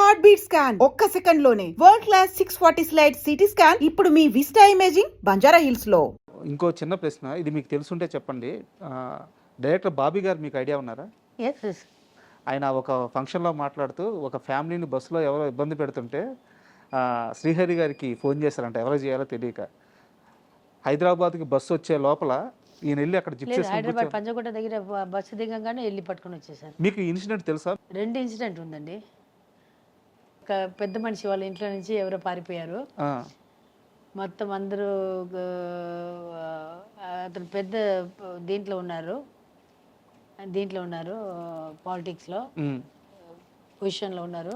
Heart beat scan ఒక్క second లోనే world class 640 slide CT scan ఇప్పుడు మీ విస్టా ఇమేజింగ్ బంజారా హిల్స్ లో. ఇంకో చిన్న ప్రశ్న, ఇది మీకు తెలుసుంటే చెప్పండి. డైరెక్టర్ బాబీ గారు మీకు ఐడియా ఉన్నారా? ఎస్. ఆయన ఒక ఫంక్షన్లో మాట్లాడుతూ ఒక ఫ్యామిలీని బస్సులో ఎవరో ఇబ్బంది పెడుతుంటే శ్రీహరి గారికి ఫోన్ చేశారంట, ఎవరో చేయాలో తెలియక. హైదరాబాద్కి బస్సు వచ్చే లోపల ఈయన వెళ్ళి అక్కడ జిప్ హైదరాబాద్ పంజగుట్ట దగ్గర బస్సు దిగంగానే వెళ్ళి పట్టుకొని వచ్చేసారు. మీకు ఇన్సిడెంట్ తెలుసా? 2 ఇన్సిడెంట్ ఉందండి. ఒక పెద్ద మనిషి వాళ్ళ ఇంట్లో నుంచి ఎవరో పారిపోయారు. మొత్తం అందరూ అతను పెద్ద దీంట్లో ఉన్నారు పాలిటిక్స్లో పొజిషన్లో ఉన్నారు.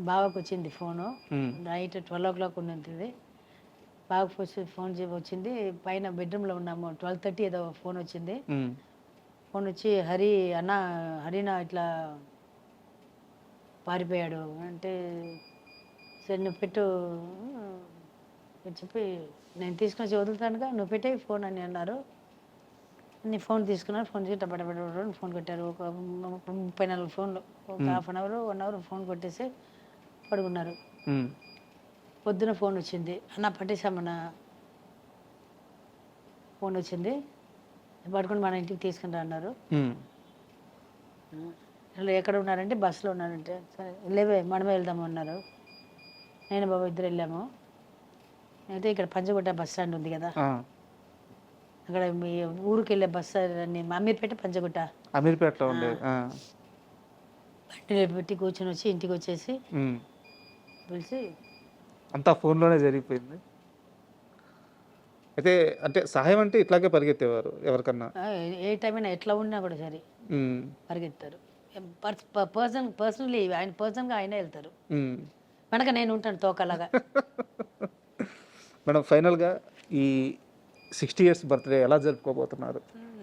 బావకు వచ్చింది ఫోను, నైట్ 12 o'clock ఉన్నది. బావకు ఫోన్ వచ్చింది, పైన బెడ్రూమ్లో ఉన్నాము. 12:30 ఏదో ఫోన్ వచ్చింది. ఫోన్ వచ్చి హరినా ఇట్లా పారిపోయాడు అంటే, సరే నువ్వు పెట్టు చెప్పి నేను తీసుకొని వచ్చి వదులుతానుగా, నువ్వు పెట్టే ఫోన్ అని అన్నారు. నేను ఫోన్ తీసుకున్నాను. ఫోన్ చేసి టపటపట ఫోన్ కొట్టారు. ఒక 34 ఫోన్లు, ఒక ½ an hour 1 hour ఫోన్ కొట్టేసి పడుకున్నారు. పొద్దున ఫోన్ వచ్చింది, అన్న పట్టేశామన్న ఫోన్ వచ్చింది, పడుకొని మన ఇంటికి తీసుకుని రా అన్నారు. ఎక్కడ ఉన్నారంటే బస్సులో ఉన్నారంటే, సరే లేవే మనమే వెళ్దాము అన్నారు. నేను బాబు ఇద్దరు వెళ్ళాము. అయితే ఇక్కడ పంజగుట్ట బస్ స్టాండ్ ఉంది కదా, అక్కడ మీ ఊరికి వెళ్ళే బస్ అమీర్పేట పంజగుట్ట అమీర్పేటలో ఉండే బండిలో పెట్టి కూర్చొని వచ్చి ఇంటికి వచ్చేసి పిలిచి అంతా ఫోన్లోనే జరిగిపోయింది. అయితే అంటే సహాయం అంటే ఇట్లాగే పరిగెత్తేవారు ఎవరికన్నా, ఏ టైం అయినా ఎట్లా ఉన్నా కూడా సరే పరిగెత్తారు. పర్సనల్లీ ఆయన పర్సన్గా ఆయనే వెళ్తారు. వెనక నేను ఉంటాను తోకలాగా. మేడం, ఫైనల్గా ఈ 60 years బర్త్డే ఎలా జరుపుకోబోతున్నారు?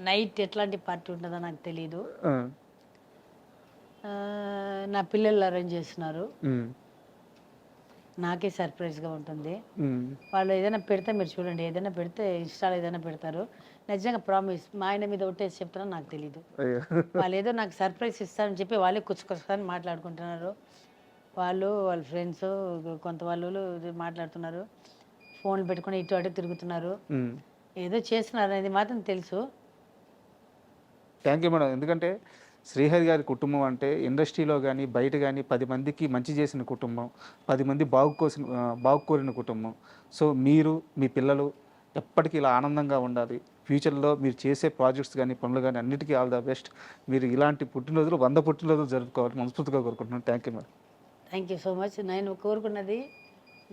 నైట్ ఎట్లాంటి పార్టీ ఉంటుందో నాకు తెలియదు. నా పిల్లలు అరేంజ్ చేస్తున్నారు. నాకే సర్ప్రైజ్గా ఉంటుంది. వాళ్ళు ఏదైనా పెడితే మీరు చూడండి, ఏదైనా పెడితే ఇన్స్టాలో ఏదైనా పెడతారు. నిజంగా ప్రామిస్ మా ఆయన మీద ఒట్టేసి చెప్తానో నాకు తెలీదు. వాళ్ళు ఏదో నాకు సర్ప్రైజ్ ఇస్తారని చెప్పి వాళ్ళే కుచ్చుకొస్తారని మాట్లాడుకుంటున్నారు. వాళ్ళ ఫ్రెండ్స్ కొంత వాళ్ళు మాట్లాడుతున్నారు, ఫోన్లు పెట్టుకుని ఇటు అటు తిరుగుతున్నారు, ఏదో చేస్తున్నారు అనేది మాత్రం తెలుసు. Thank you madam. ఎందుకంటే శ్రీహరి గారి కుటుంబం అంటే ఇండస్ట్రీలో కానీ బయట కానీ 10 మందికి మంచి చేసిన కుటుంబం, 10 మంది బాగుకోరిన కుటుంబం. సో మీరు మీ పిల్లలు ఎప్పటికీ ఇలా ఆనందంగా ఉండాలి. ఫ్యూచర్లో మీరు చేసే ప్రాజెక్ట్స్ కానీ పనులు కానీ అన్నిటికీ ఆల్ ద బెస్ట్. మీరు ఇలాంటి పుట్టినరోజులు 100 పుట్టినరోజులు జరుపుకోవాలి మనస్ఫూర్తిగా కోరుకుంటున్నాను. Thank you madam. Thank you so much. నేను కోరుకున్నది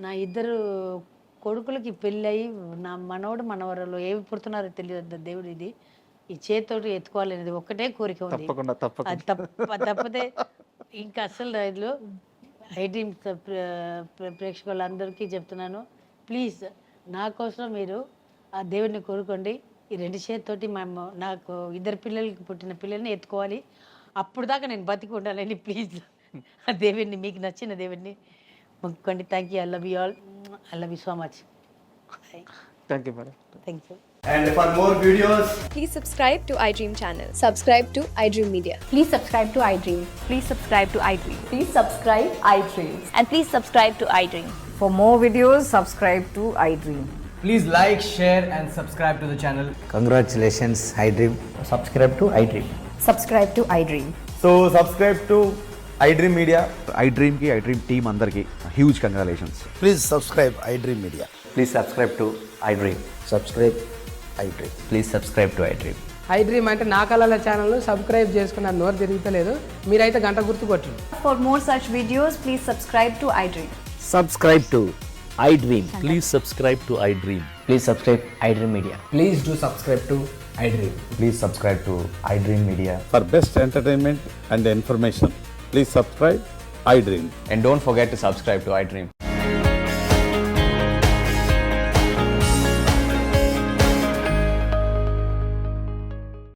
నా 2 కొడుకులకి పెళ్ళి అయ్యి నా మనవడు మనవరాలు ఏమి పుడుతున్నారో తెలియదు. దేవుడు ఇది ఈ చేతితోటి ఎత్తుకోవాలనేది ఒక్కటే కోరిక ఉంది. అది తప్పితే ఇంకా అసలు రైతులు ఐడ్రీమ్ ప్రేక్షకులందరికీ చెప్తున్నాను, ప్లీజ్ నా కోసం మీరు ఆ దేవుడిని కోరుకోండి. ఈ 2 చేతితోటి నాకు 2 పిల్లలకి పుట్టిన పిల్లల్ని ఎత్తుకోవాలి. అప్పుడు దాకా నేను బతికి ఉండాలని ప్లీజ్ ఆ దేవుడిని, మీకు నచ్చిన దేవుడిని మొక్కుకోండి. Thank you. I love you all. I love you so much. Thank you, madam. Thank you. And for more videos, please subscribe to iDream channel. Subscribe to iDream Media. Please subscribe to iDream. Please subscribe to iDream. Please subscribe iDream. And please subscribe to iDream. For more videos, subscribe to iDream. please like, share and subscribe to the channel. Congratulations, iDream. Subscribe to iDream. Subscribe to iDream. So subscribe to iDream Media. iDream ki iDream team andarki huge congratulations. Please subscribe iDream Media. Please subscribe to iDream. Subscribe iDream. Please subscribe to iDream. iDream అంటే నా కళల channel subscribe చేసుకున్న నోరు తిరుగుతలేదు, మీరైతే గంట గుర్తు కొట్టండి. For more such videos, please subscribe to iDream. Subscribe to iDream. Please subscribe to iDream. Please subscribe iDream Media. Please do subscribe to iDream. Please subscribe to iDream Media. For best entertainment and information, please subscribe iDream. And don't forget to subscribe to iDream.